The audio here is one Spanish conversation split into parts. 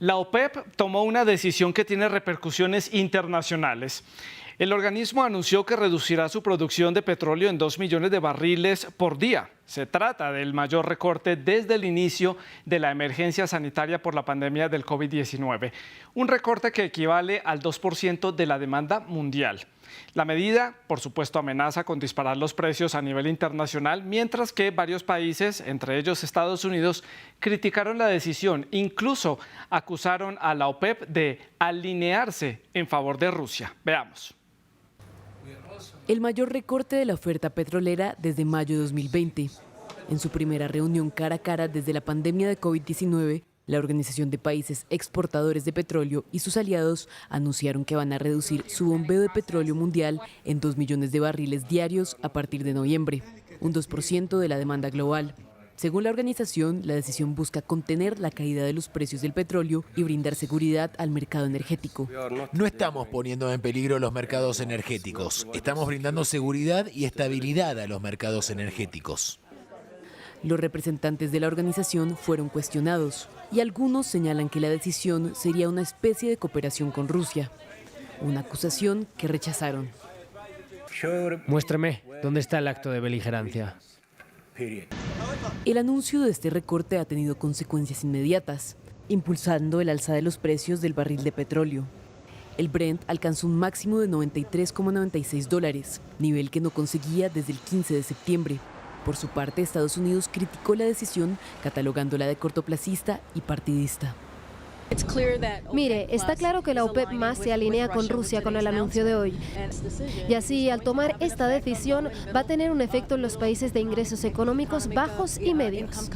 La OPEP tomó una decisión que tiene repercusiones internacionales. El organismo anunció que reducirá su producción de petróleo en 2 millones de barriles por día. Se trata del mayor recorte desde el inicio de la emergencia sanitaria por la pandemia del COVID-19. Un recorte que equivale al 2% de la demanda mundial. La medida, por supuesto, amenaza con disparar los precios a nivel internacional, mientras que varios países, entre ellos Estados Unidos, criticaron la decisión. Incluso acusaron a la OPEP de alinearse en favor de Rusia. Veamos. El mayor recorte de la oferta petrolera desde mayo de 2020. En su primera reunión cara a cara desde la pandemia de COVID-19, la Organización de Países Exportadores de Petróleo y sus aliados anunciaron que van a reducir su bombeo de petróleo mundial en 2 millones de barriles diarios a partir de noviembre, un 2% de la demanda global. Según la organización, la decisión busca contener la caída de los precios del petróleo y brindar seguridad al mercado energético. No estamos poniendo en peligro los mercados energéticos, estamos brindando seguridad y estabilidad a los mercados energéticos. Los representantes de la organización fueron cuestionados y algunos señalan que la decisión sería una especie de cooperación con Rusia, una acusación que rechazaron. Muéstrame, ¿dónde está el acto de beligerancia? El anuncio de este recorte ha tenido consecuencias inmediatas, impulsando el alza de los precios del barril de petróleo. El Brent alcanzó un máximo de $93,96, nivel que no conseguía desde el 15 de septiembre. Por su parte, Estados Unidos criticó la decisión, catalogándola de cortoplacista y partidista. Mire, está claro que la OPEP+ se alinea con Rusia con el anuncio de hoy. Y así, al tomar esta decisión, va a tener un efecto en los países de ingresos económicos bajos y medios.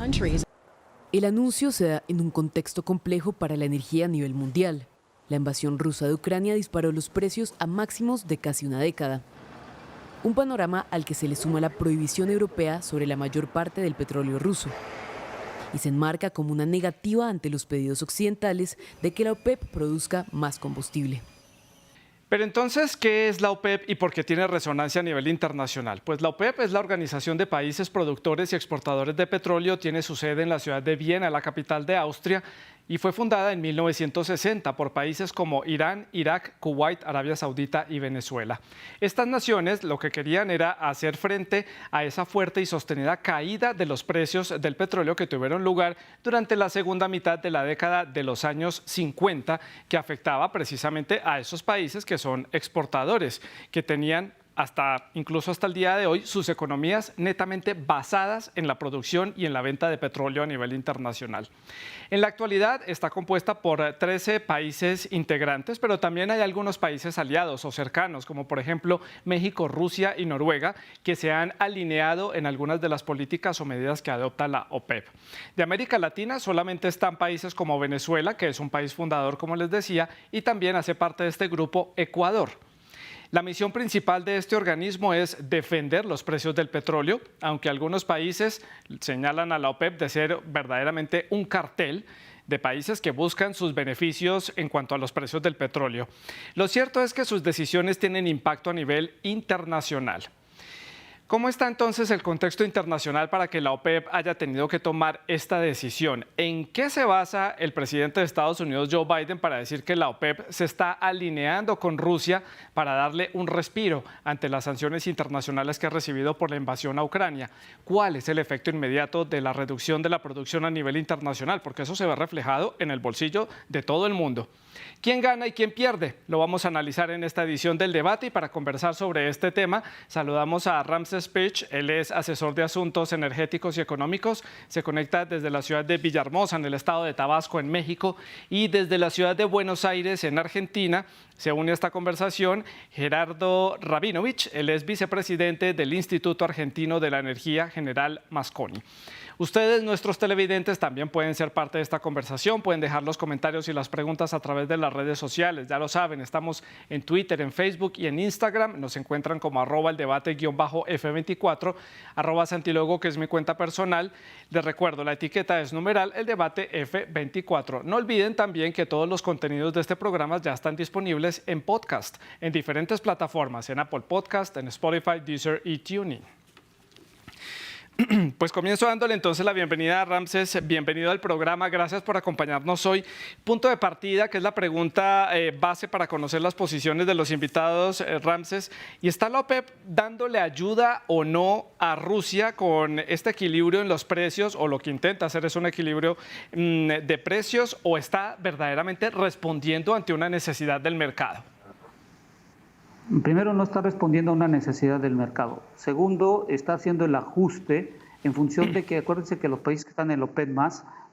El anuncio se da en un contexto complejo para la energía a nivel mundial. La invasión rusa de Ucrania disparó los precios a máximos de casi una década. Un panorama al que se le suma la prohibición europea sobre la mayor parte del petróleo ruso. Y se enmarca como una negativa ante los pedidos occidentales de que la OPEP produzca más combustible. Pero entonces, ¿qué es la OPEP y por qué tiene resonancia a nivel internacional? Pues la OPEP es la Organización de Países Productores y Exportadores de Petróleo, tiene su sede en la ciudad de Viena, la capital de Austria, y fue fundada en 1960 por países como Irán, Irak, Kuwait, Arabia Saudita y Venezuela. Estas naciones lo que querían era hacer frente a esa fuerte y sostenida caída de los precios del petróleo que tuvieron lugar durante la segunda mitad de la década de los años 50, que afectaba precisamente a esos países que son exportadores, que tenían incluso hasta el día de hoy, sus economías netamente basadas en la producción y en la venta de petróleo a nivel internacional. En la actualidad está compuesta por 13 países integrantes, pero también hay algunos países aliados o cercanos, como por ejemplo México, Rusia y Noruega, que se han alineado en algunas de las políticas o medidas que adopta la OPEP. De América Latina solamente están países como Venezuela, que es un país fundador, como les decía, y también hace parte de este grupo Ecuador. La misión principal de este organismo es defender los precios del petróleo, aunque algunos países señalan a la OPEP de ser verdaderamente un cartel de países que buscan sus beneficios en cuanto a los precios del petróleo. Lo cierto es que sus decisiones tienen impacto a nivel internacional. ¿Cómo está entonces el contexto internacional para que la OPEP haya tenido que tomar esta decisión? ¿En qué se basa el presidente de Estados Unidos, Joe Biden, para decir que la OPEP se está alineando con Rusia para darle un respiro ante las sanciones internacionales que ha recibido por la invasión a Ucrania? ¿Cuál es el efecto inmediato de la reducción de la producción a nivel internacional? Porque eso se ve reflejado en el bolsillo de todo el mundo. ¿Quién gana y quién pierde? Lo vamos a analizar en esta edición del debate, y para conversar sobre este tema saludamos a Ramses Pich. Él es asesor de asuntos energéticos y económicos, se conecta desde la ciudad de Villahermosa en el estado de Tabasco en México, y desde la ciudad de Buenos Aires en Argentina se une a esta conversación Gerardo Rabinovich. Él es vicepresidente del Instituto Argentino de la Energía, General Mosconi. Ustedes, nuestros televidentes, también pueden ser parte de esta conversación, pueden dejar los comentarios y las preguntas a través de las redes sociales. Ya lo saben, estamos en Twitter, en Facebook y en Instagram. Nos encuentran como @eldebate_F24, @Santiluego, que es mi cuenta personal. Les recuerdo, la etiqueta es numeral El Debate F24. No olviden también que todos los contenidos de este programa ya están disponibles en podcast, en diferentes plataformas, en Apple Podcast, en Spotify, Deezer y TuneIn. Pues comienzo dándole entonces la bienvenida a Ramses, bienvenido al programa, gracias por acompañarnos hoy. Punto de partida, que es la pregunta base para conocer las posiciones de los invitados, Ramses. ¿Y está la OPEP dándole ayuda o no a Rusia con este equilibrio en los precios, o lo que intenta hacer es un equilibrio de precios, o está verdaderamente respondiendo ante una necesidad del mercado? Primero, no está respondiendo a una necesidad del mercado. Segundo, está haciendo el ajuste en función de que, acuérdense que los países que están en el OPEP+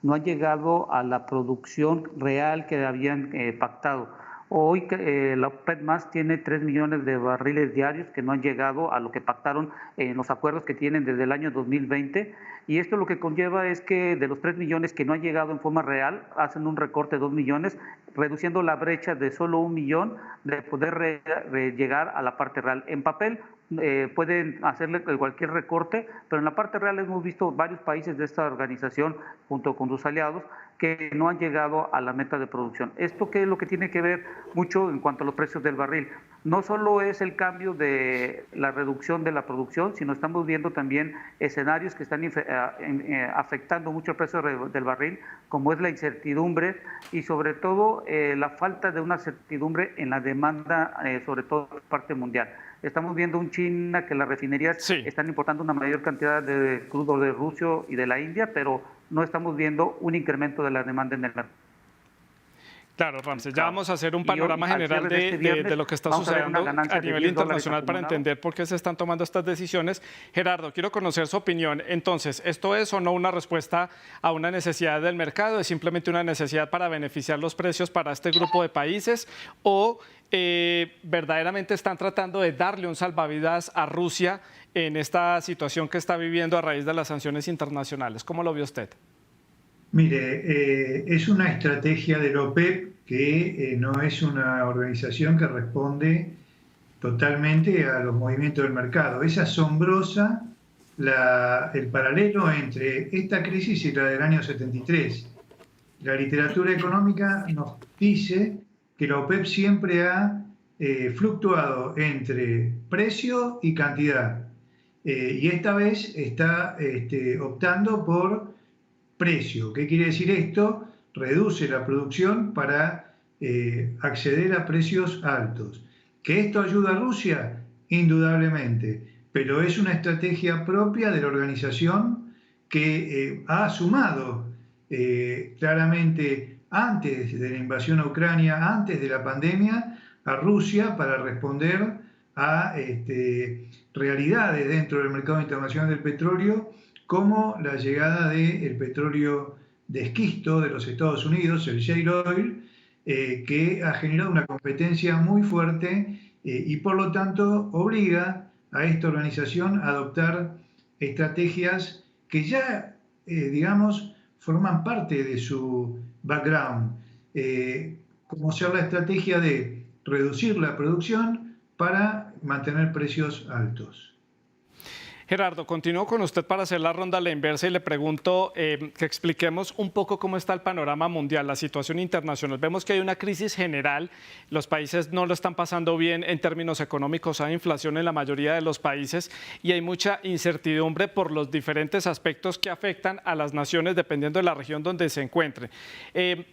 no han llegado a la producción real que habían pactado. Hoy la OPEP+ tiene 3 millones de barriles diarios que no han llegado a lo que pactaron en los acuerdos que tienen desde el año 2020. Y esto lo que conlleva es que de los 3 millones que no han llegado en forma real, hacen un recorte de 2 millones, reduciendo la brecha de solo 1 millón de poder llegar a la parte real. En papel pueden hacerle cualquier recorte, pero en la parte real hemos visto varios países de esta organización, junto con sus aliados, que no han llegado a la meta de producción. ¿Esto qué es lo que tiene que ver mucho en cuanto a los precios del barril? No solo es el cambio de la reducción de la producción, sino estamos viendo también escenarios que están afectando mucho el precio del barril, como es la incertidumbre y sobre todo la falta de una certidumbre en la demanda, sobre todo por parte mundial. Estamos viendo en China que las refinerías están importando una mayor cantidad de crudo de Rusia y de la India, pero no estamos viendo un incremento de la demanda en el mercado. Claro, Ramses, ya vamos a hacer un panorama general de lo que está sucediendo a nivel internacional para entender por qué se están tomando estas decisiones. Gerardo, quiero conocer su opinión. Entonces, ¿esto es o no una respuesta a una necesidad del mercado? ¿Es simplemente una necesidad para beneficiar los precios para este grupo de países? ¿O verdaderamente están tratando de darle un salvavidas a Rusia en esta situación que está viviendo a raíz de las sanciones internacionales? ¿Cómo lo vio usted? Mire, es una estrategia de la OPEP que no es una organización que responde totalmente a los movimientos del mercado. Es asombrosa el paralelo entre esta crisis y la del año 73. La literatura económica nos dice que la OPEP siempre ha fluctuado entre precio y cantidad. Y esta vez está optando por precio. ¿Qué quiere decir esto? Reduce la producción para acceder a precios altos. ¿Que esto ayuda a Rusia? Indudablemente, pero es una estrategia propia de la organización que ha sumado claramente antes de la invasión a Ucrania, antes de la pandemia, a Rusia para responder a realidades dentro del mercado internacional del petróleo, como la llegada del petróleo de esquisto de los Estados Unidos, el shale oil, que ha generado una competencia muy fuerte y por lo tanto obliga a esta organización a adoptar estrategias que ya, digamos, forman parte de su background, como ser la estrategia de reducir la producción para mantener precios altos. Gerardo, continúo con usted para hacer la ronda a la inversa y le pregunto que expliquemos un poco cómo está el panorama mundial, la situación internacional. Vemos que hay una crisis general, los países no lo están pasando bien en términos económicos, hay inflación en la mayoría de los países y hay mucha incertidumbre por los diferentes aspectos que afectan a las naciones dependiendo de la región donde se encuentre.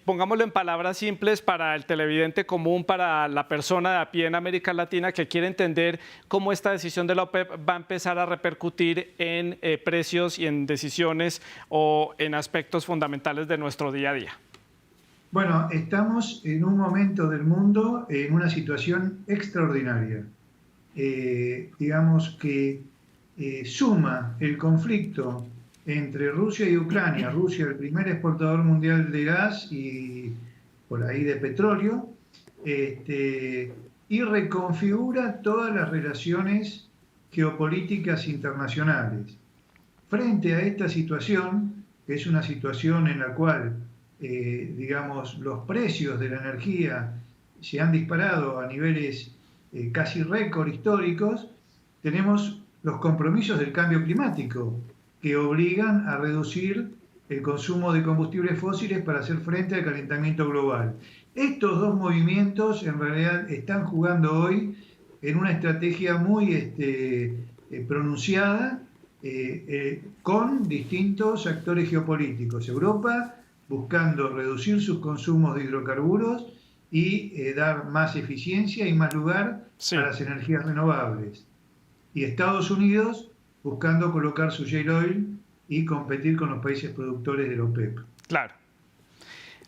Pongámoslo en palabras simples para el televidente común, para la persona de a pie en América Latina que quiere entender cómo esta decisión de la OPEP va a empezar a repercutir en precios y en decisiones o en aspectos fundamentales de nuestro día a día. Bueno, estamos en un momento del mundo en una situación extraordinaria. Digamos que suma el conflicto entre Rusia y Ucrania. Rusia, el primer exportador mundial de gas y por ahí de petróleo, y reconfigura todas las relaciones geopolíticas internacionales. Frente a esta situación, que es una situación en la cual, digamos, los precios de la energía se han disparado a niveles casi récord históricos, tenemos los compromisos del cambio climático, que obligan a reducir el consumo de combustibles fósiles para hacer frente al calentamiento global. Estos dos movimientos en realidad están jugando hoy en una estrategia muy pronunciada con distintos actores geopolíticos. Europa buscando reducir sus consumos de hidrocarburos y dar más eficiencia y más lugar a las energías renovables. Y Estados Unidos buscando colocar su shale oil y competir con los países productores del OPEP. Claro.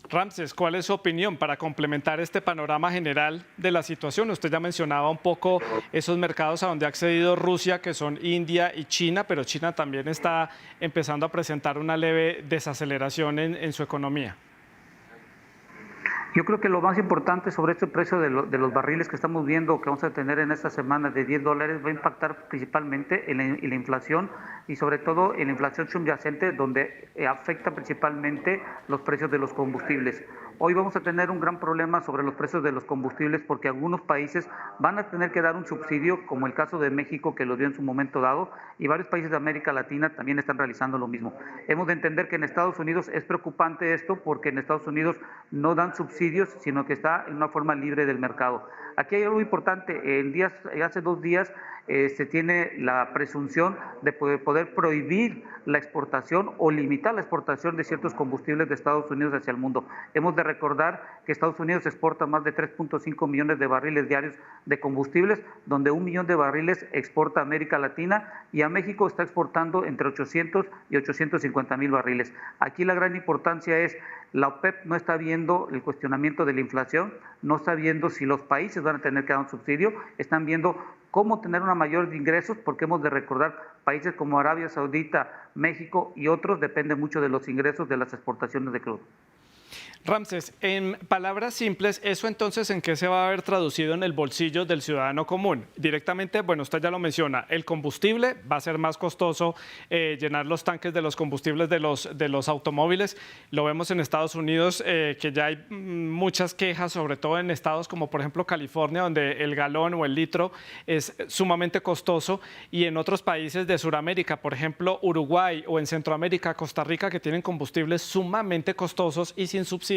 Ramses, ¿cuál es su opinión para complementar este panorama general de la situación? Usted ya mencionaba un poco esos mercados a donde ha accedido Rusia, que son India y China, pero China también está empezando a presentar una leve desaceleración en su economía. Yo creo que lo más importante sobre este precio de los barriles que estamos viendo, que vamos a tener en esta semana de $10, va a impactar principalmente en la inflación y sobre todo en la inflación subyacente, donde afecta principalmente los precios de los combustibles. Hoy vamos a tener un gran problema sobre los precios de los combustibles porque algunos países van a tener que dar un subsidio, como el caso de México, que lo dio en su momento dado, y varios países de América Latina también están realizando lo mismo. Hemos de entender que en Estados Unidos es preocupante esto porque en Estados Unidos no dan subsidios, sino que está en una forma libre del mercado. Aquí hay algo importante. Hace 2 días se tiene la presunción de poder prohibir la exportación o limitar la exportación de ciertos combustibles de Estados Unidos hacia el mundo. Hemos de recordar que Estados Unidos exporta más de 3.5 millones de barriles diarios de combustibles, donde 1 millón de barriles exporta a América Latina y a México está exportando entre 800 y 850 mil barriles. Aquí la gran importancia es la OPEP no está viendo el cuestionamiento de la inflación, no está viendo si los países van a tener que dar un subsidio, están viendo cómo tener una mayor de ingresos, porque hemos de recordar, países como Arabia Saudita, México y otros dependen mucho de los ingresos de las exportaciones de crudo. Ramses, en palabras simples, ¿eso entonces en qué se va a ver traducido en el bolsillo del ciudadano común? Directamente, bueno, usted ya lo menciona, el combustible va a ser más costoso, llenar los tanques de los combustibles de los automóviles. Lo vemos en Estados Unidos, que ya hay muchas quejas, sobre todo en estados como por ejemplo California, donde el galón o el litro es sumamente costoso, y en otros países de Sudamérica, por ejemplo Uruguay, o en Centroamérica, Costa Rica, que tienen combustibles sumamente costosos y sin subsidios.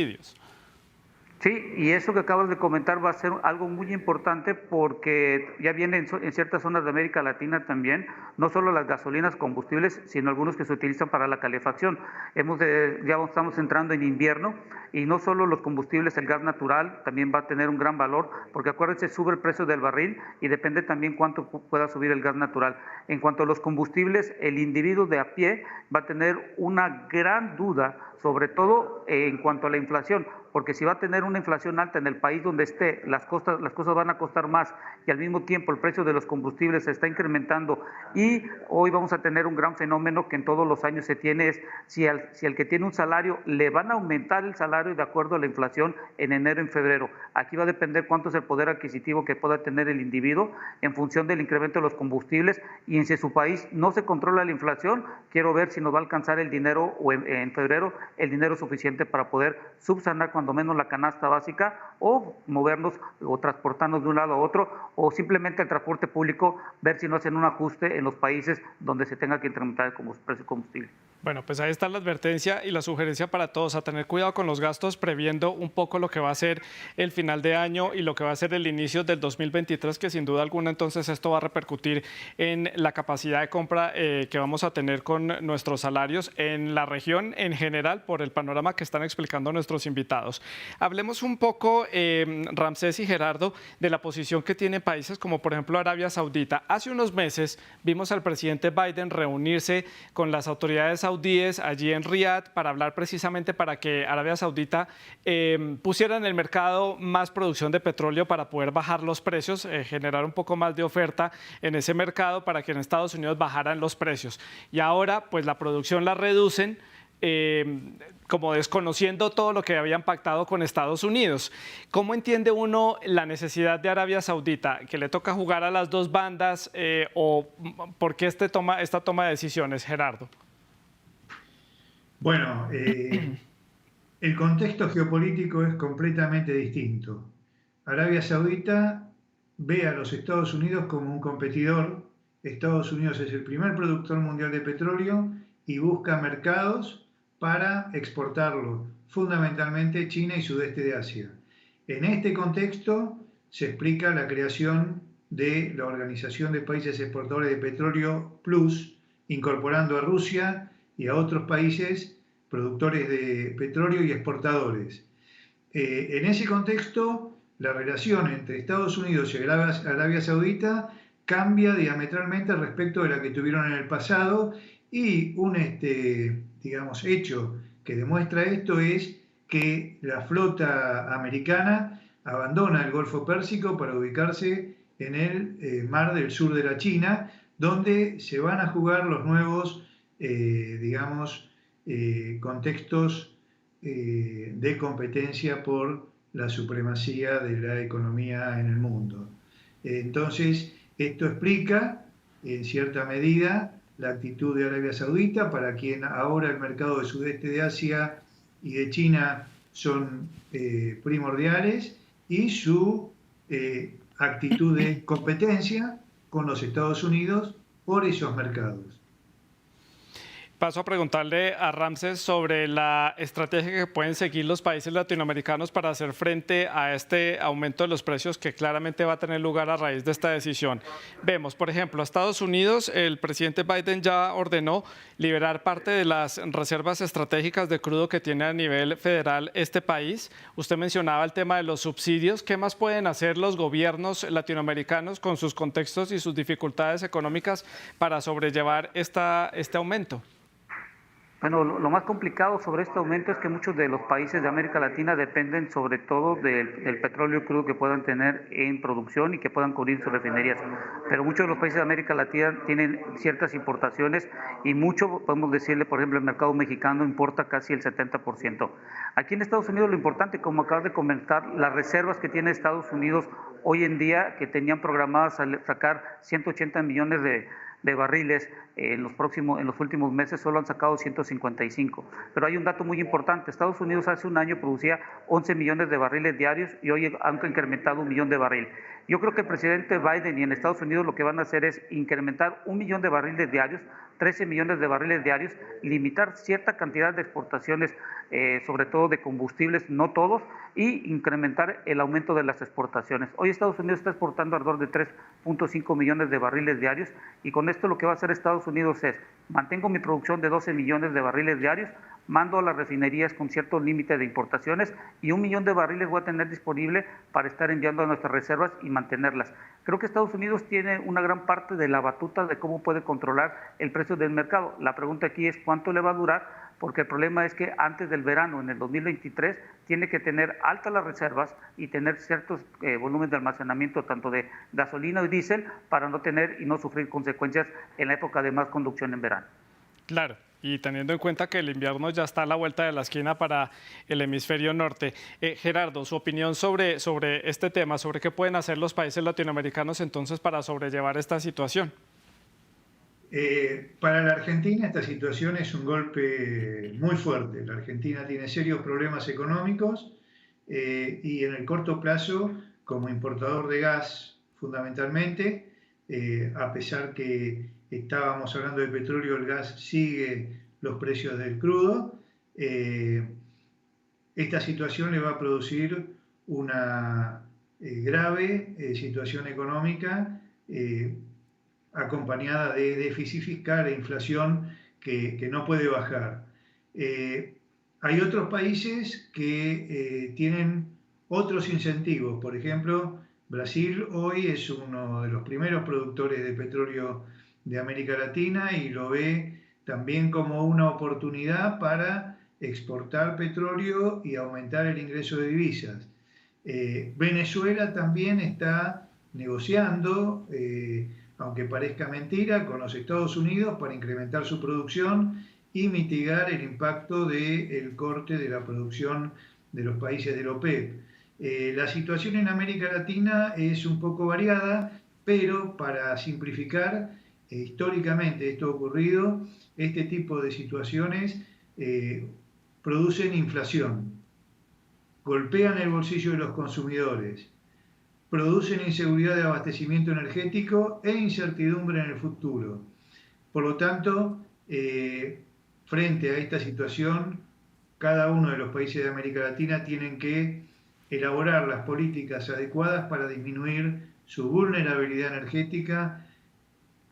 Sí, y eso que acabas de comentar va a ser algo muy importante porque ya viene en ciertas zonas de América Latina también, no solo las gasolinas, combustibles, sino algunos que se utilizan para la calefacción. Ya estamos entrando en invierno y no solo los combustibles, el gas natural también va a tener un gran valor, porque acuérdense, sube el precio del barril y depende también cuánto pueda subir el gas natural. En cuanto a los combustibles, el individuo de a pie va a tener una gran duda, sobre todo en cuanto a la inflación, porque si va a tener una inflación alta en el país donde esté, las cosas van a costar más y al mismo tiempo el precio de los combustibles se está incrementando, y hoy vamos a tener un gran fenómeno que en todos los años se tiene, es si al que tiene un salario le van a aumentar el salario de acuerdo a la inflación en enero, en febrero. Aquí va a depender cuánto es el poder adquisitivo que pueda tener el individuo en función del incremento de los combustibles, y en si su país no se controla la inflación, quiero ver si nos va a alcanzar el dinero o en febrero el dinero suficiente para poder subsanar cuando menos la canasta básica, o movernos o transportarnos de un lado a otro, o simplemente el transporte público, ver si no hacen un ajuste en los países donde se tenga que incrementar el precio de combustible. Bueno, pues ahí está la advertencia y la sugerencia para todos, a tener cuidado con los gastos, previendo un poco lo que va a ser el final de año y lo que va a ser el inicio del 2023, que sin duda alguna entonces esto va a repercutir en la capacidad de compra que vamos a tener con nuestros salarios en la región en general, por el panorama que están explicando nuestros invitados. Hablemos un poco, Ramsés y Gerardo, de la posición que tienen países como por ejemplo Arabia Saudita. Hace unos meses vimos al presidente Biden reunirse con las autoridades saudíes allí en Riad para hablar precisamente para que Arabia Saudita pusiera en el mercado más producción de petróleo para poder bajar los precios, generar un poco más de oferta en ese mercado para que en Estados Unidos bajaran los precios. Y ahora pues la producción la reducen, como desconociendo todo lo que habían pactado con Estados Unidos. ¿Cómo entiende uno la necesidad de Arabia Saudita, que le toca jugar a las dos bandas, o por qué esta toma de decisiones, Gerardo? Bueno, el contexto geopolítico es completamente distinto. Arabia Saudita ve a los Estados Unidos como un competidor. Estados Unidos es el primer productor mundial de petróleo y busca mercados para exportarlo, fundamentalmente China y sudeste de Asia. En este contexto se explica la creación de la Organización de Países Exportadores de Petróleo Plus, incorporando a Rusia y a otros países productores de petróleo y exportadores. En ese contexto, la relación entre Estados Unidos y Arabia Saudita cambia diametralmente respecto de la que tuvieron en el pasado, y un hecho que demuestra esto es que la flota americana abandona el Golfo Pérsico para ubicarse en el mar del sur de la China, donde se van a jugar los nuevos, contextos de competencia por la supremacía de la economía en el mundo. Entonces, esto explica, en cierta medida, la actitud de Arabia Saudita, para quien ahora el mercado del sudeste de Asia y de China son primordiales, y su actitud de competencia con los Estados Unidos por esos mercados. Paso a preguntarle a Ramses sobre la estrategia que pueden seguir los países latinoamericanos para hacer frente a este aumento de los precios que claramente va a tener lugar a raíz de esta decisión. Vemos, por ejemplo, a Estados Unidos, el presidente Biden ya ordenó liberar parte de las reservas estratégicas de crudo que tiene a nivel federal este país. Usted mencionaba el tema de los subsidios. ¿Qué más pueden hacer los gobiernos latinoamericanos con sus contextos y sus dificultades económicas para sobrellevar este aumento? Bueno, lo más complicado sobre este aumento es que muchos de los países de América Latina dependen sobre todo del petróleo crudo que puedan tener en producción y que puedan cubrir sus refinerías. Pero muchos de los países de América Latina tienen ciertas importaciones, y mucho, podemos decirle, por ejemplo, el mercado mexicano importa casi el 70%. Aquí en Estados Unidos lo importante, como acabas de comentar, las reservas que tiene Estados Unidos hoy en día, que tenían programadas sacar 180 millones de barriles en los últimos meses, solo han sacado 155. Pero hay un dato muy importante: Estados Unidos hace un año producía 11 millones de barriles diarios y hoy han incrementado 1 millón de barriles. Yo creo que el presidente Biden y en Estados Unidos lo que van a hacer es incrementar 1 millón de barriles diarios, 13 millones de barriles diarios, limitar cierta cantidad de exportaciones, sobre todo de combustibles, no todos, y incrementar el aumento de las exportaciones. Hoy Estados Unidos está exportando alrededor de 3.5 millones de barriles diarios, y con esto lo que va a hacer Estados Unidos es: mantengo mi producción de 12 millones de barriles diarios, mando a las refinerías con cierto límite de importaciones, y 1 millón de barriles voy a tener disponible para estar enviando a nuestras reservas y mantenerlas. Creo que Estados Unidos tiene una gran parte de la batuta de cómo puede controlar el precio del mercado. La pregunta aquí es cuánto le va a durar, porque el problema es que antes del verano, en el 2023, tiene que tener altas las reservas y tener ciertos volúmenes de almacenamiento, tanto de gasolina y diésel, para no tener y no sufrir consecuencias en la época de más conducción en verano. Claro, y teniendo en cuenta que el invierno ya está a la vuelta de la esquina para el hemisferio norte. Gerardo, su opinión sobre este tema, sobre qué pueden hacer los países latinoamericanos entonces para sobrellevar esta situación. Para la Argentina esta situación es un golpe muy fuerte. La Argentina tiene serios problemas económicos y en el corto plazo, como importador de gas fundamentalmente, a pesar que estábamos hablando de petróleo, el gas sigue los precios del crudo. Esta situación le va a producir una grave situación económica acompañada de déficit fiscal e inflación que no puede bajar. Hay otros países que tienen otros incentivos. Por ejemplo, Brasil hoy es uno de los primeros productores de petróleo de América Latina y lo ve también como una oportunidad para exportar petróleo y aumentar el ingreso de divisas. Venezuela también está negociando, aunque parezca mentira, con los Estados Unidos para incrementar su producción y mitigar el impacto del corte de la producción de los países de la OPEP. La situación en América Latina es un poco variada, pero para simplificar, históricamente esto ha ocurrido, este tipo de situaciones producen inflación, golpean el bolsillo de los consumidores, producen inseguridad de abastecimiento energético e incertidumbre en el futuro. Por lo tanto, frente a esta situación, cada uno de los países de América Latina tienen que elaborar las políticas adecuadas para disminuir su vulnerabilidad energética,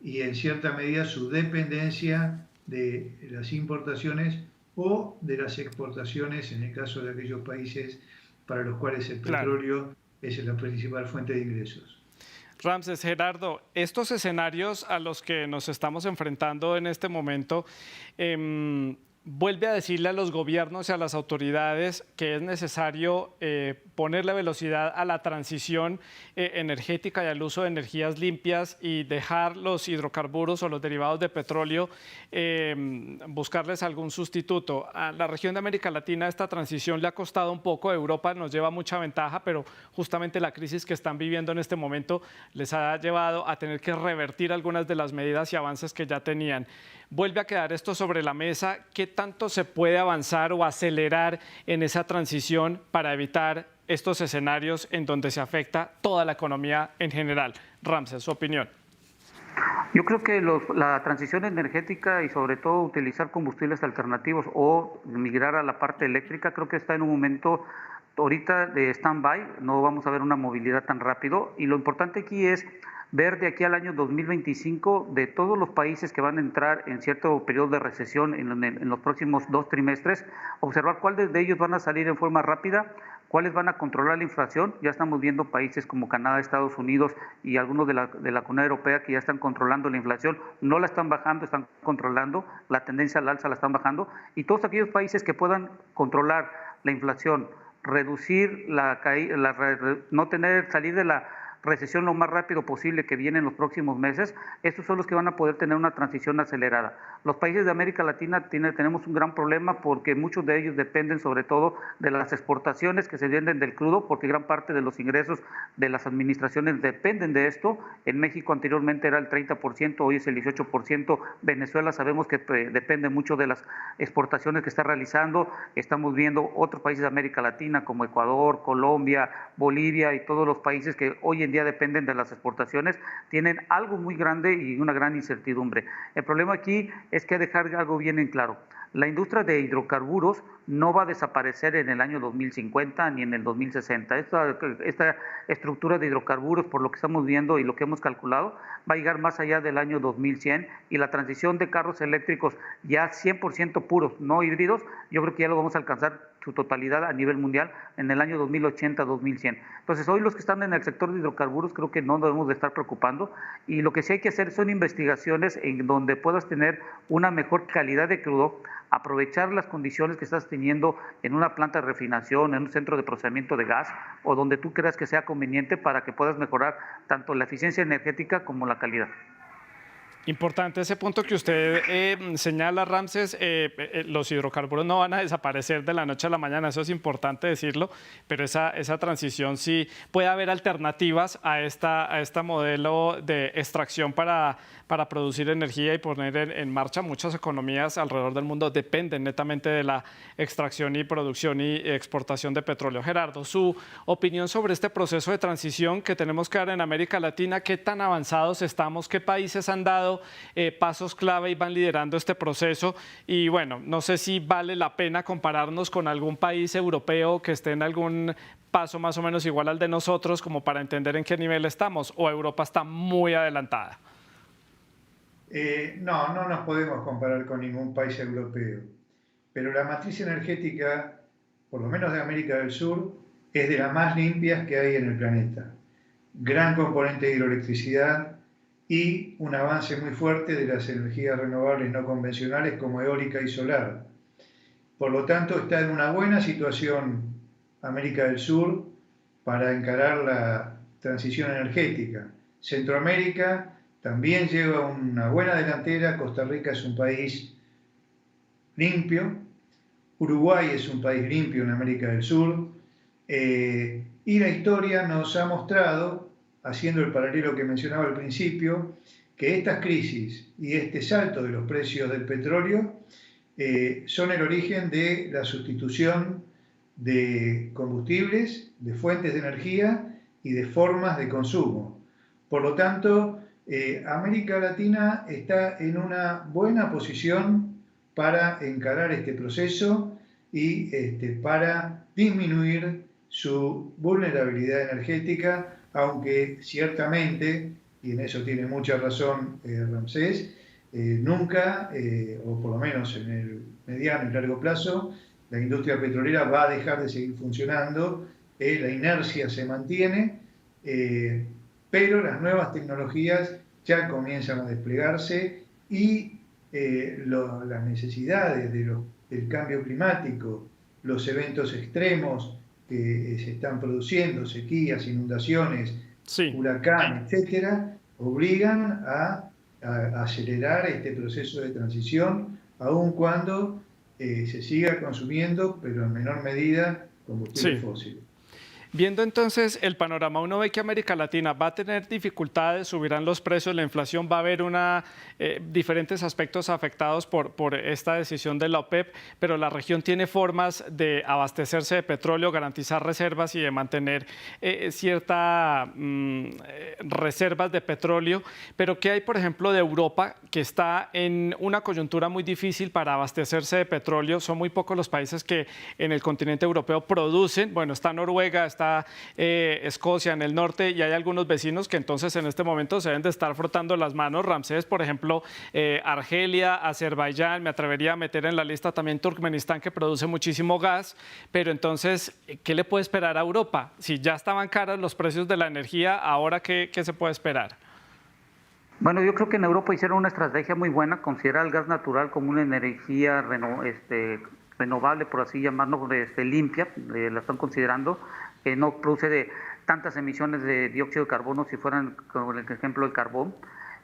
y en cierta medida su dependencia de las importaciones o de las exportaciones en el caso de aquellos países para los cuales el petróleo es la principal fuente de ingresos. Ramses, Gerardo, estos escenarios a los que nos estamos enfrentando en este momento, vuelve a decirle a los gobiernos y a las autoridades que es necesario ponerle velocidad a la transición energética y al uso de energías limpias y dejar los hidrocarburos o los derivados de petróleo, buscarles algún sustituto. A la región de América Latina esta transición le ha costado un poco. Europa nos lleva mucha ventaja, pero justamente la crisis que están viviendo en este momento les ha llevado a tener que revertir algunas de las medidas y avances que ya tenían. Vuelve a quedar esto sobre la mesa. ¿Qué tanto se puede avanzar o acelerar en esa transición para evitar estos escenarios en donde se afecta toda la economía en general? Ramses, su opinión. Yo creo que la transición energética y sobre todo utilizar combustibles alternativos o migrar a la parte eléctrica, creo que está en un momento ahorita de stand-by, no vamos a ver una movilidad tan rápido, y lo importante aquí es ver de aquí al año 2025 de todos los países que van a entrar en cierto periodo de recesión en los próximos 2 trimestres, observar cuáles de ellos van a salir en forma rápida, cuáles van a controlar la inflación. Ya estamos viendo países como Canadá, Estados Unidos y algunos de la Comunidad Europea que ya están controlando la inflación, no la están bajando, están controlando, la tendencia al alza la están bajando, y todos aquellos países que puedan controlar la inflación, reducir la caída, salir de la recesión lo más rápido posible que viene en los próximos meses, estos son los que van a poder tener una transición acelerada. Los países de América Latina tenemos un gran problema porque muchos de ellos dependen sobre todo de las exportaciones que se venden del crudo, porque gran parte de los ingresos de las administraciones dependen de esto. En México anteriormente era el 30%, hoy es el 18%. Venezuela sabemos que depende mucho de las exportaciones que está realizando. Estamos viendo otros países de América Latina como Ecuador, Colombia, Bolivia y todos los países que hoy en día dependen de las exportaciones, tienen algo muy grande y una gran incertidumbre. El problema aquí es que dejar algo bien en claro. La industria de hidrocarburos no va a desaparecer en el año 2050 ni en el 2060. Esta estructura de hidrocarburos, por lo que estamos viendo y lo que hemos calculado, va a llegar más allá del año 2100, y la transición de carros eléctricos ya 100% puros, no híbridos, yo creo que ya lo vamos a alcanzar su totalidad a nivel mundial en el año 2080-2100. Entonces, hoy los que están en el sector de hidrocarburos creo que no debemos de estar preocupando, y lo que sí hay que hacer son investigaciones en donde puedas tener una mejor calidad de crudo, aprovechar las condiciones que estás teniendo en una planta de refinación, en un centro de procesamiento de gas, o donde tú creas que sea conveniente para que puedas mejorar tanto la eficiencia energética como la calidad. Importante ese punto que usted señala, Ramses. Los hidrocarburos no van a desaparecer de la noche a la mañana, eso es importante decirlo, pero esa transición sí puede haber alternativas a esta modelo de extracción para producir energía y poner en marcha. Muchas economías alrededor del mundo dependen netamente de la extracción y producción y exportación de petróleo. Gerardo, su opinión sobre este proceso de transición que tenemos que dar en América Latina, ¿qué tan avanzados estamos? ¿Qué países han dado pasos clave y van liderando este proceso? Y bueno, no sé si vale la pena compararnos con algún país europeo que esté en algún paso más o menos igual al de nosotros, como para entender en qué nivel estamos, o Europa está muy adelantada. No nos podemos comparar con ningún país europeo, pero la matriz energética, por lo menos de América del Sur, es de las más limpias que hay en el planeta. Gran componente de hidroelectricidad y un avance muy fuerte de las energías renovables no convencionales como eólica y solar. Por lo tanto, está en una buena situación América del Sur para encarar la transición energética. Centroamérica también lleva una buena delantera. Costa Rica es un país limpio, Uruguay es un país limpio en América del Sur, y la historia nos ha mostrado, haciendo el paralelo que mencionaba al principio, que estas crisis y este salto de los precios del petróleo son el origen de la sustitución de combustibles, de fuentes de energía y de formas de consumo. Por lo tanto, América Latina está en una buena posición para encarar este proceso y para disminuir su vulnerabilidad energética, aunque ciertamente y en eso tiene mucha razón Ramsés, nunca, o por lo menos en el mediano y largo plazo, la industria petrolera va a dejar de seguir funcionando, la inercia se mantiene, pero las nuevas tecnologías ya comienzan a desplegarse y las necesidades del cambio climático, los eventos extremos que se están produciendo, sequías, inundaciones, huracán, etcétera, obligan a acelerar este proceso de transición, aun cuando se siga consumiendo, pero en menor medida, combustibles fósiles. Viendo entonces el panorama, uno ve que América Latina va a tener dificultades, subirán los precios, la inflación, va a haber diferentes aspectos afectados por esta decisión de la OPEP, pero la región tiene formas de abastecerse de petróleo, garantizar reservas y de mantener ciertas reservas de petróleo. Pero ¿qué hay, por ejemplo, de Europa, que está en una coyuntura muy difícil para abastecerse de petróleo? Son muy pocos los países que en el continente europeo producen. Bueno, está Noruega, está Escocia en el norte y hay algunos vecinos que entonces en este momento se deben de estar frotando las manos. Ramsés, por ejemplo, Argelia, Azerbaiyán, me atrevería a meter en la lista también Turkmenistán, que produce muchísimo gas, pero entonces, ¿qué le puede esperar a Europa? Si ya estaban caros los precios de la energía, ¿ahora qué se puede esperar? Bueno, yo creo que en Europa hicieron una estrategia muy buena, considerar el gas natural como una energía renovable, por así llamarlo, limpia, la están considerando, que no produce tantas emisiones de dióxido de carbono si fueran, como el ejemplo, el carbón.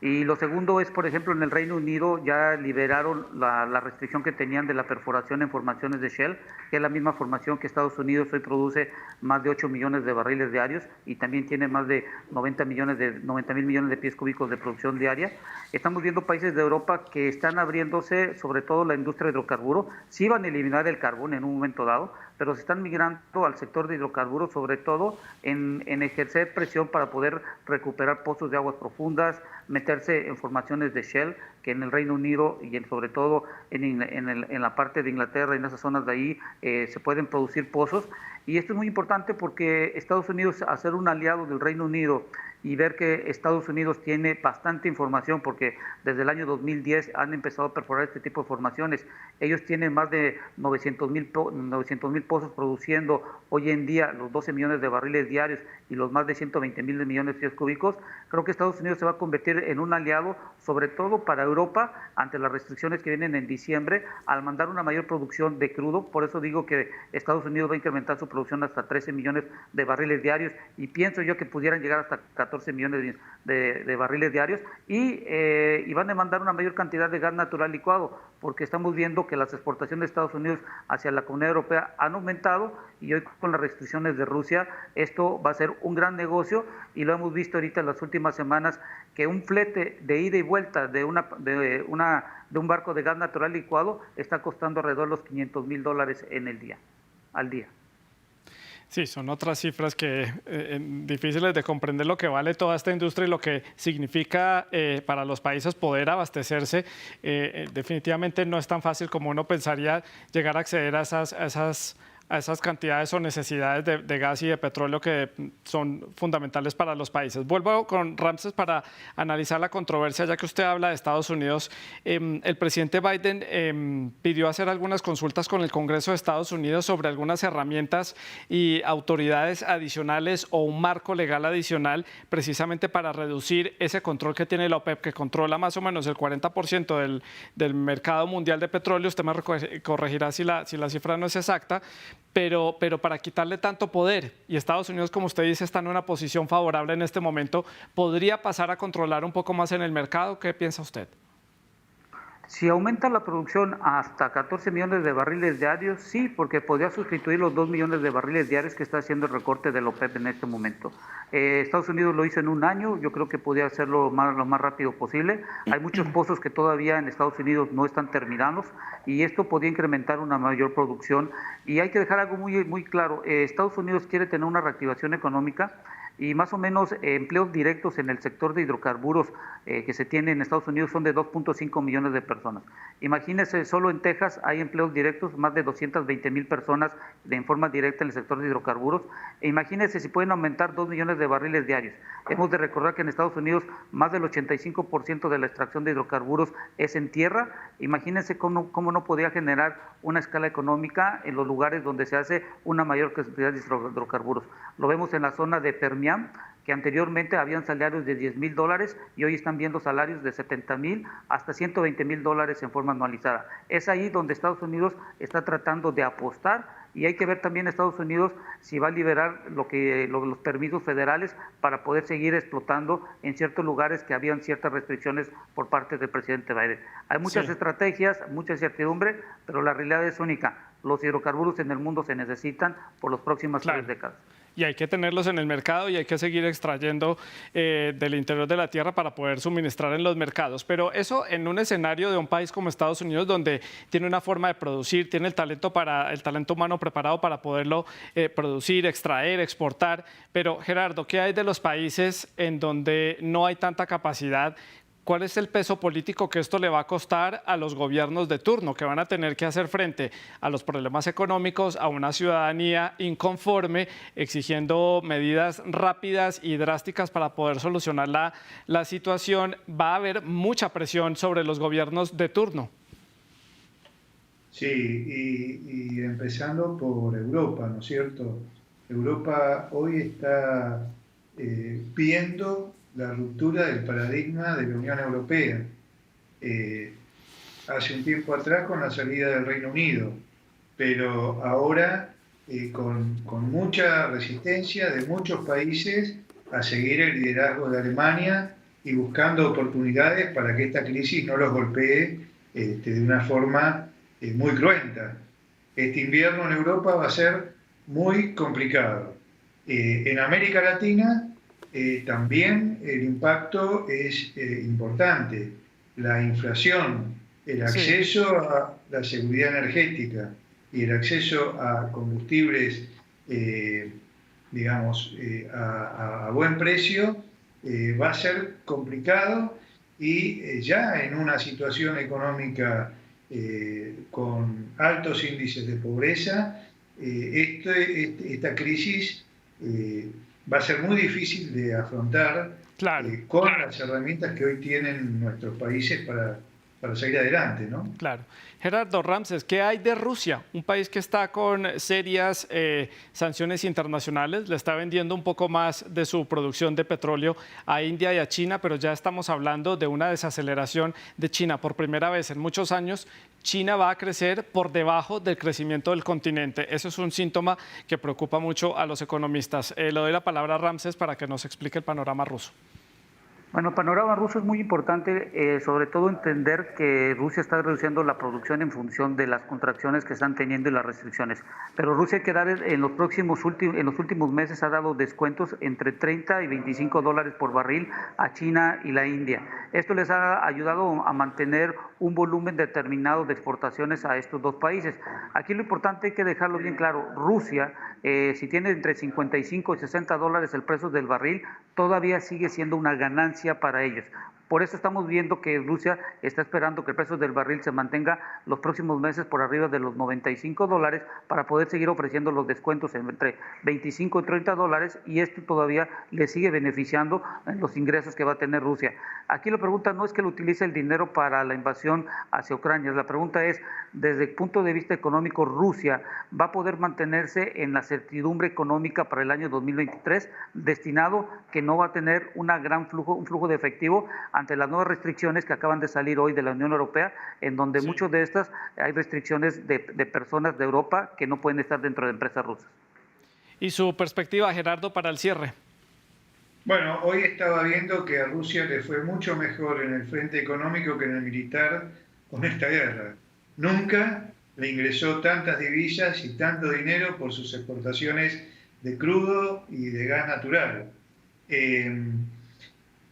Y lo segundo es, por ejemplo, en el Reino Unido ya liberaron la restricción que tenían de la perforación en formaciones de Shell, que es la misma formación que Estados Unidos hoy produce más de 8 millones de barriles diarios y también tiene más de 90 mil millones de pies cúbicos de producción diaria. Estamos viendo países de Europa que están abriéndose, sobre todo la industria de hidrocarburo. Sí van a eliminar el carbón en un momento dado, pero se están migrando al sector de hidrocarburos, sobre todo en ejercer presión para poder recuperar pozos de aguas profundas, meterse en formaciones de Shell, que en el Reino Unido y sobre todo en la parte de Inglaterra, en esas zonas de ahí, se pueden producir pozos. Y esto es muy importante porque Estados Unidos, al ser un aliado del Reino Unido y ver que Estados Unidos tiene bastante información, porque desde el año 2010 han empezado a perforar este tipo de formaciones. Ellos tienen más de 900,000 pozos produciendo hoy en día los 12 millones de barriles diarios y los más de 120,000 millones de pies cúbicos. Creo que Estados Unidos se va a convertir en un aliado, sobre todo para Europa, ante las restricciones que vienen en diciembre, al mandar una mayor producción de crudo. Por eso digo que Estados Unidos va a incrementar su producción hasta 13 millones de barriles diarios y pienso yo que pudieran llegar hasta 14 millones de barriles diarios y van a demandar una mayor cantidad de gas natural licuado, porque estamos viendo que las exportaciones de Estados Unidos hacia la Comunidad Europea han aumentado y hoy con las restricciones de Rusia esto va a ser un gran negocio y lo hemos visto ahorita en las últimas semanas, que un flete de ida y vuelta de un barco de gas natural licuado está costando alrededor de los $500,000 al día. Sí, son otras cifras que difíciles de comprender lo que vale toda esta industria y lo que significa para los países poder abastecerse. Definitivamente no es tan fácil como uno pensaría llegar a acceder a esas cantidades o necesidades de gas y de petróleo que son fundamentales para los países. Vuelvo con Ramsés para analizar la controversia, ya que usted habla de Estados Unidos. El presidente Biden pidió hacer algunas consultas con el Congreso de Estados Unidos sobre algunas herramientas y autoridades adicionales o un marco legal adicional, precisamente para reducir ese control que tiene la OPEP, que controla más o menos el 40% del mercado mundial de petróleo. Usted me corregirá si la cifra no es exacta. Pero para quitarle tanto poder, y Estados Unidos, como usted dice, está en una posición favorable en este momento, ¿podría pasar a controlar un poco más en el mercado? ¿Qué piensa usted? Si aumenta la producción hasta 14 millones de barriles diarios, sí, porque podría sustituir los 2 millones de barriles diarios que está haciendo el recorte de la OPEP en este momento. Estados Unidos lo hizo en un año, yo creo que podría hacerlo lo más rápido posible. Hay muchos pozos que todavía en Estados Unidos no están terminados y esto podría incrementar una mayor producción. Y hay que dejar algo muy claro, Estados Unidos quiere tener una reactivación económica y más o menos empleos directos en el sector de hidrocarburos que se tiene en Estados Unidos son de 2.5 millones de personas. Imagínense, solo en Texas hay empleos directos, más de 220,000 personas en forma directa en el sector de hidrocarburos. E imagínense si pueden aumentar 2 millones de barriles diarios. Hemos de recordar que en Estados Unidos más del 85% de la extracción de hidrocarburos es en tierra. Imagínense cómo no podría generar una escala económica en los lugares donde se hace una mayor cantidad de hidrocarburos. Lo vemos en la zona de Permian, que anteriormente habían salarios de $10,000 y hoy están viendo salarios de $70,000 hasta $120,000 en forma anualizada. Es ahí donde Estados Unidos está tratando de apostar, y hay que ver también Estados Unidos si va a liberar los permisos federales para poder seguir explotando en ciertos lugares que habían ciertas restricciones por parte del presidente Biden. Hay muchas estrategias, mucha incertidumbre, pero la realidad es única. Los hidrocarburos en el mundo se necesitan por las próximas 3 décadas. Y hay que tenerlos en el mercado y hay que seguir extrayendo del interior de la tierra para poder suministrar en los mercados. Pero eso en un escenario de un país como Estados Unidos, donde tiene una forma de producir, tiene el talento humano preparado para poderlo producir, extraer, exportar. Pero Gerardo, ¿qué hay de los países en donde no hay tanta capacidad? ¿Cuál es el peso político que esto le va a costar a los gobiernos de turno, que van a tener que hacer frente a los problemas económicos, a una ciudadanía inconforme, exigiendo medidas rápidas y drásticas para poder solucionar la situación? Va a haber mucha presión sobre los gobiernos de turno. Sí, y empezando por Europa, ¿no es cierto? Europa hoy está viendo la ruptura del paradigma de la Unión Europea. Hace un tiempo atrás con la salida del Reino Unido, pero ahora con mucha resistencia de muchos países a seguir el liderazgo de Alemania y buscando oportunidades para que esta crisis no los golpee de una forma muy cruenta. Este invierno en Europa va a ser muy complicado. En América Latina también el impacto es importante. La inflación, el acceso a la seguridad energética y el acceso a combustibles, a buen precio, va a ser complicado y ya en una situación económica con altos índices de pobreza, esta crisis va a ser muy difícil de afrontar con las herramientas que hoy tienen nuestros países para salir adelante, ¿no? Claro. Gerardo Ramses, ¿qué hay de Rusia? Un país que está con serias sanciones internacionales, le está vendiendo un poco más de su producción de petróleo a India y a China, pero ya estamos hablando de una desaceleración de China. Por primera vez en muchos años, China va a crecer por debajo del crecimiento del continente. Eso es un síntoma que preocupa mucho a los economistas. Le doy la palabra a Ramses para que nos explique el panorama ruso. Bueno, el panorama ruso es muy importante, sobre todo entender que Rusia está reduciendo la producción en función de las contracciones que están teniendo y las restricciones. Pero Rusia que en los últimos meses ha dado descuentos entre $30 y $25 por barril a China y la India. Esto les ha ayudado a mantener un volumen determinado de exportaciones a estos dos países. Aquí lo importante hay que dejarlo bien claro. Rusia, si tiene entre $55 y $60 el precio del barril, todavía sigue siendo una ganancia para ellos. Por eso estamos viendo que Rusia está esperando que el precio del barril se mantenga los próximos meses por arriba de los $95 para poder seguir ofreciendo los descuentos entre $25 y $30, y esto todavía le sigue beneficiando en los ingresos que va a tener Rusia. Aquí la pregunta no es que lo utilice el dinero para la invasión hacia Ucrania, la pregunta es, desde el punto de vista económico, ¿Rusia va a poder mantenerse en la certidumbre económica para el año 2023, destinado que no va a tener un flujo de efectivo ante las nuevas restricciones que acaban de salir hoy de la Unión Europea, en donde muchas de estas hay restricciones de personas de Europa que no pueden estar dentro de empresas rusas? ¿Y su perspectiva, Gerardo, para el cierre? Bueno, hoy estaba viendo que a Rusia le fue mucho mejor en el frente económico que en el militar con esta guerra. Nunca le ingresó tantas divisas y tanto dinero por sus exportaciones de crudo y de gas natural.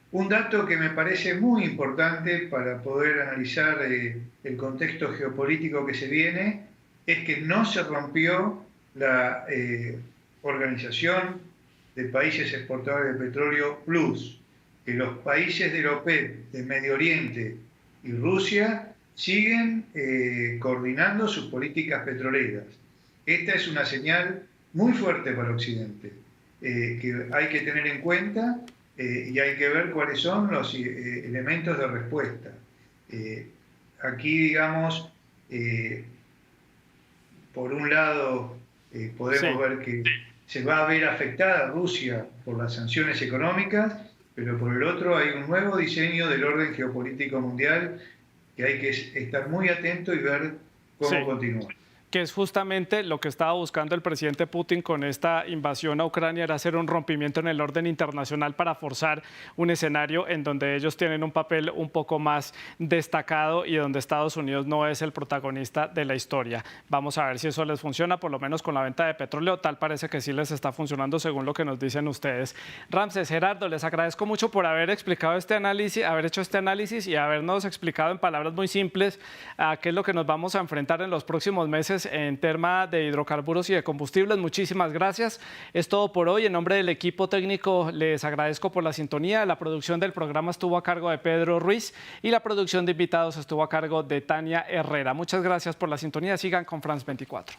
Un dato que me parece muy importante para poder analizar el contexto geopolítico que se viene es que no se rompió la organización de países exportadores de petróleo plus, que los países de la OPEP, de Medio Oriente y Rusia siguen coordinando sus políticas petroleras. Esta es una señal muy fuerte para Occidente, que hay que tener en cuenta y hay que ver cuáles son los elementos de respuesta. Aquí, digamos, por un lado, podemos ver que se va a ver afectada Rusia por las sanciones económicas, pero por el otro hay un nuevo diseño del orden geopolítico mundial que hay que estar muy atento y ver cómo continúa. Que es justamente lo que estaba buscando el presidente Putin con esta invasión a Ucrania, era hacer un rompimiento en el orden internacional para forzar un escenario en donde ellos tienen un papel un poco más destacado y donde Estados Unidos no es el protagonista de la historia. Vamos a ver si eso les funciona, por lo menos con la venta de petróleo, tal parece que sí les está funcionando según lo que nos dicen ustedes. Ramses, Gerardo, les agradezco mucho por haber explicado este análisis, haber hecho este análisis y habernos explicado en palabras muy simples a qué es lo que nos vamos a enfrentar en los próximos meses en tema de hidrocarburos y de combustibles. Muchísimas gracias. Es todo por hoy. En nombre del equipo técnico les agradezco por la sintonía. La producción del programa estuvo a cargo de Pedro Ruiz y la producción de invitados estuvo a cargo de Tania Herrera. Muchas gracias por la sintonía. Sigan con France 24.